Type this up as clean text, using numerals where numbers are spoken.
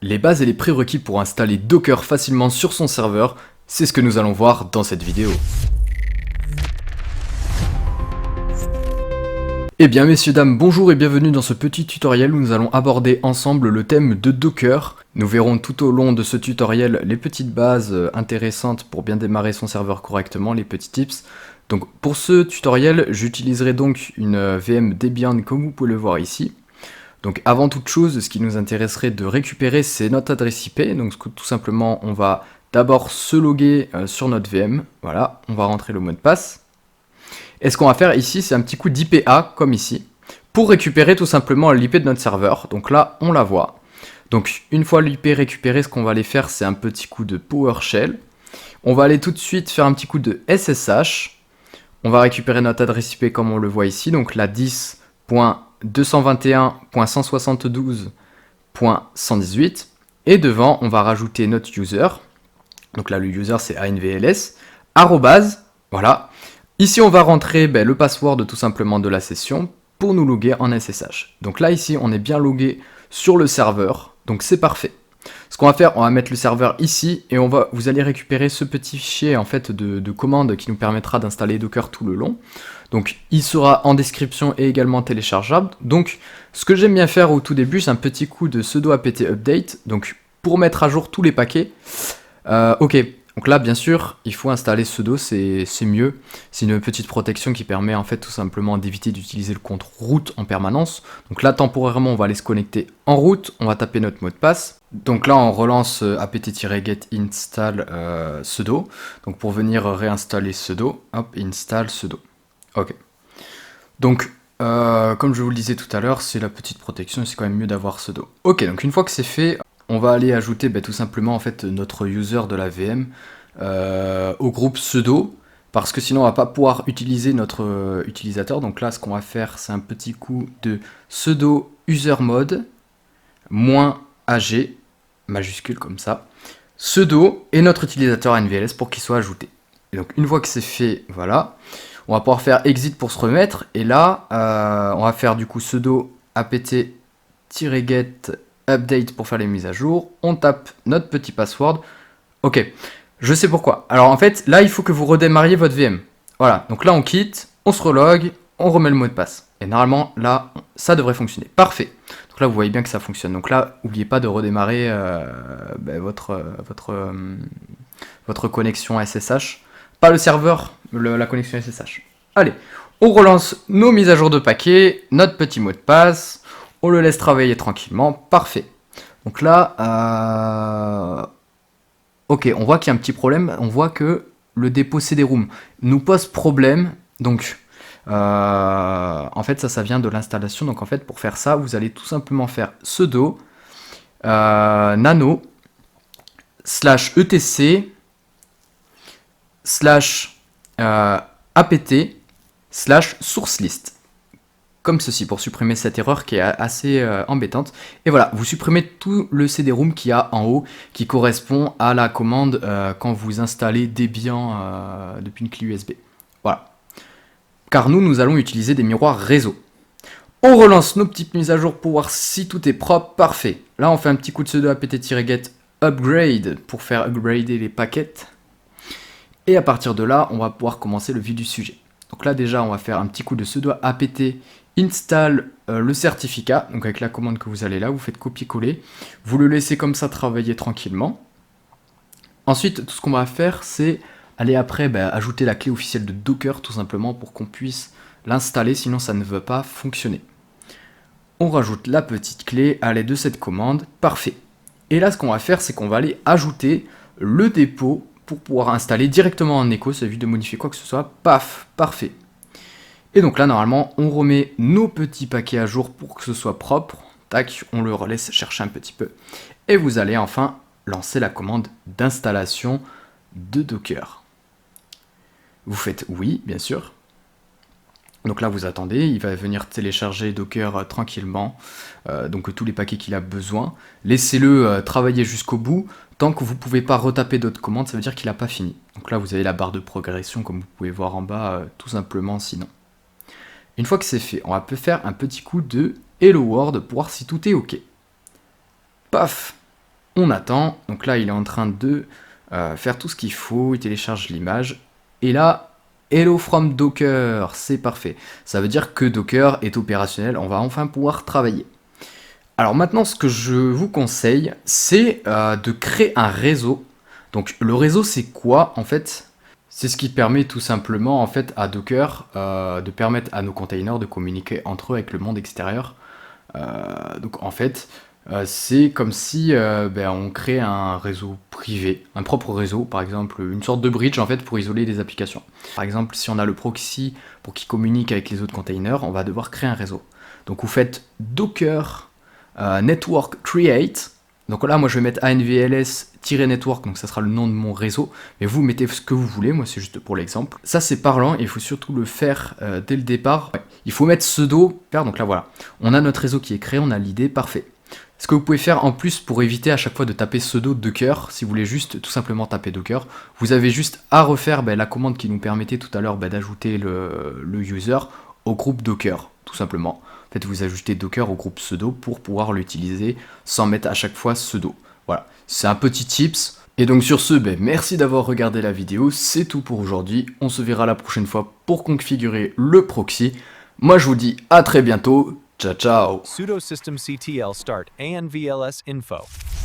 Les bases et les prérequis pour installer Docker facilement sur son serveur, c'est ce que nous allons voir dans cette vidéo. Eh bien messieurs dames, bonjour et bienvenue dans ce petit tutoriel où nous allons aborder ensemble le thème de Docker. Nous verrons tout au long de ce tutoriel les petites bases intéressantes pour bien démarrer son serveur correctement, les petits tips. Donc pour ce tutoriel, j'utiliserai donc une VM Debian comme vous pouvez le voir ici. Donc avant toute chose, ce qui nous intéresserait de récupérer, c'est notre adresse IP. Donc tout simplement, on va d'abord se loguer sur notre VM. Voilà, on va rentrer le mot de passe. Et ce qu'on va faire ici, c'est un petit coup d'IPA, comme ici, pour récupérer tout simplement l'IP de notre serveur. Donc là, on la voit. Donc une fois l'IP récupérée, ce qu'on va aller faire, c'est un petit coup de PowerShell. On va aller tout de suite faire un petit coup de SSH. On va récupérer notre adresse IP comme on le voit ici, donc la 10.221.172.118. Et devant, on va rajouter notre user. Donc là, le user, c'est ANVLS. Arrobase, voilà. Ici, on va rentrer le password tout simplement de la session pour nous loguer en SSH. Donc là, ici, on est bien logué sur le serveur. Donc c'est parfait. Ce qu'on va faire, on va mettre le serveur ici et vous allez récupérer ce petit fichier en fait de commande qui nous permettra d'installer Docker tout le long. Donc il sera en description et également téléchargeable. Donc ce que j'aime bien faire au tout début, c'est un petit coup de sudo apt update. Donc pour mettre à jour tous les paquets. Ok. Donc là, bien sûr, il faut installer sudo, c'est mieux. C'est une petite protection qui permet en fait tout simplement d'éviter d'utiliser le compte root en permanence. Donc là, temporairement, on va aller se connecter en route. On va taper notre mot de passe. Donc là, on relance apt-get install sudo. Donc pour venir réinstaller sudo, hop, install sudo. Ok. Donc, comme je vous le disais tout à l'heure, c'est la petite protection, c'est quand même mieux d'avoir sudo. Ok, donc une fois que c'est fait, on va aller ajouter tout simplement en fait notre user de la VM au groupe sudo, parce que sinon on va pas pouvoir utiliser notre utilisateur. Donc là, ce qu'on va faire, c'est un petit coup de sudo usermod -ag majuscule comme ça, sudo et notre utilisateur NVLS pour qu'il soit ajouté. Et donc une fois que c'est fait, voilà, on va pouvoir faire exit pour se remettre. Et là, on va faire du coup sudo apt-get update pour faire les mises à jour. On tape notre petit password. Ok, je sais pourquoi. Alors en fait, là, il faut que vous redémarriez votre VM. Voilà, donc là, on quitte, on se relogue, on remet le mot de passe. Et normalement, là, ça devrait fonctionner. Parfait. Donc là, vous voyez bien que ça fonctionne. Donc là, n'oubliez pas de redémarrer votre connexion SSH. Pas le serveur, la connexion SSH. Allez, on relance nos mises à jour de paquets, notre petit mot de passe. On le laisse travailler tranquillement. Parfait. Donc là, ok, on voit qu'il y a un petit problème. On voit que le dépôt CD-ROM nous pose problème. Donc, en fait, ça vient de l'installation. Donc, en fait, pour faire ça, vous allez tout simplement faire sudo nano /etc /apt /sourcelist. Comme ceci, pour supprimer cette erreur qui est assez embêtante. Et voilà, vous supprimez tout le CD-ROM qu'il y a en haut, qui correspond à la commande quand vous installez Debian depuis une clé USB. Voilà. Car nous allons utiliser des miroirs réseau. On relance nos petites mises à jour pour voir si tout est propre. Parfait. Là, on fait un petit coup de sudo apt-get upgrade pour faire upgrader les paquets. Et à partir de là, on va pouvoir commencer le vif du sujet. Donc là, déjà, on va faire un petit coup de sudo apt install le certificat, donc avec la commande que vous allez là, vous faites copier-coller, vous le laissez comme ça travailler tranquillement. Ensuite, tout ce qu'on va faire, c'est aller après ajouter la clé officielle de Docker, tout simplement, pour qu'on puisse l'installer, sinon ça ne veut pas fonctionner. On rajoute la petite clé à l'aide de cette commande, parfait. Et là, ce qu'on va faire, c'est qu'on va aller ajouter le dépôt pour pouvoir installer directement en écho, ça évite de modifier quoi que ce soit, paf, parfait. Et donc là, normalement, on remet nos petits paquets à jour pour que ce soit propre. Tac, on le laisse chercher un petit peu. Et vous allez enfin lancer la commande d'installation de Docker. Vous faites oui, bien sûr. Donc là, vous attendez, il va venir télécharger Docker tranquillement, donc tous les paquets qu'il a besoin. Laissez-le travailler jusqu'au bout. Tant que vous ne pouvez pas retaper d'autres commandes, ça veut dire qu'il n'a pas fini. Donc là, vous avez la barre de progression, comme vous pouvez voir en bas, tout simplement sinon. Une fois que c'est fait, on va faire un petit coup de Hello World pour voir si tout est OK. Paf! On attend, donc là il est en train de faire tout ce qu'il faut, il télécharge l'image, et là, Hello from Docker, c'est parfait. Ça veut dire que Docker est opérationnel, on va enfin pouvoir travailler. Alors maintenant, ce que je vous conseille, c'est de créer un réseau. Donc le réseau, c'est quoi en fait? C'est ce qui permet tout simplement en fait à Docker de permettre à nos containers de communiquer entre eux avec le monde extérieur. Donc en fait, c'est comme si on crée un réseau privé, un propre réseau, par exemple une sorte de bridge en fait pour isoler des applications. Par exemple, si on a le proxy pour qu'il communique avec les autres containers, on va devoir créer un réseau. Donc vous faites Docker network create. Donc là, moi je vais mettre anvls-network, donc ça sera le nom de mon réseau. Mais vous mettez ce que vous voulez, moi c'est juste pour l'exemple. Ça c'est parlant, il faut surtout le faire dès le départ. Ouais. Il faut mettre sudo, donc là voilà. On a notre réseau qui est créé, on a l'idée, parfait. Ce que vous pouvez faire en plus pour éviter à chaque fois de taper sudo docker, si vous voulez juste tout simplement taper docker, vous avez juste à refaire la commande qui nous permettait tout à l'heure d'ajouter le user au groupe docker, tout simplement. En fait, vous ajoutez docker au groupe sudo pour pouvoir l'utiliser sans mettre à chaque fois sudo. Voilà, c'est un petit tips. Et donc sur ce, merci d'avoir regardé la vidéo, c'est tout pour aujourd'hui. On se verra la prochaine fois pour configurer le proxy. Moi je vous dis à très bientôt, ciao ciao. Sudo systemctl start anvls info.